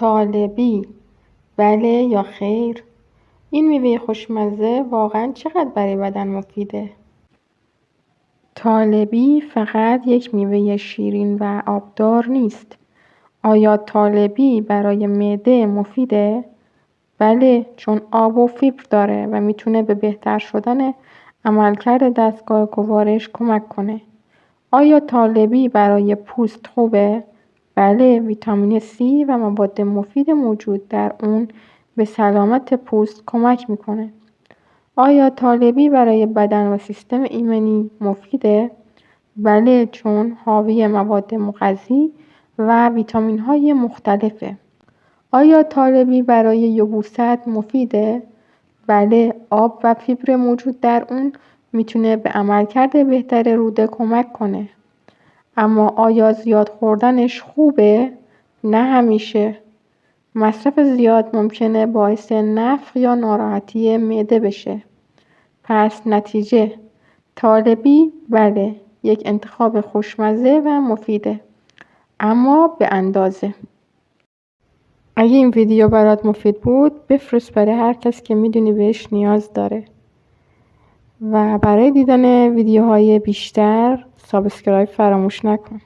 طالبی، بله یا خیر؟ این میوه خوشمزه واقعا چقدر برای بدن مفیده؟ طالبی فقط یک میوه شیرین و آبدار نیست. آیا طالبی برای معده مفیده؟ بله، چون آب و فیبر داره و میتونه به بهتر شدن عملکرد دستگاه گوارش کمک کنه. آیا طالبی برای پوست خوبه؟ بله، ویتامین C و مواد مفید موجود در اون به سلامت پوست کمک میکنه. آیا طالبی برای بدن و سیستم ایمنی مفیده؟ بله، چون حاوی مواد مغذی و ویتامین های مختلفه. آیا طالبی برای یبوست مفیده؟ بله، آب و فیبر موجود در اون میتونه به عملکرد بهتر روده کمک کنه. اما آیا زیاد خوردنش خوبه؟ نه همیشه. مصرف زیاد ممکنه باعث نفخ یا ناراحتی معده بشه. پس نتیجه، طالبی بله، یک انتخاب خوشمزه و مفیده، اما به اندازه. اگه این ویدیو برات مفید بود بفرست برای هر کس که میدونی بهش نیاز داره. و برای دیدن ویدیوهای بیشتر سابسکرایب فراموش نکن.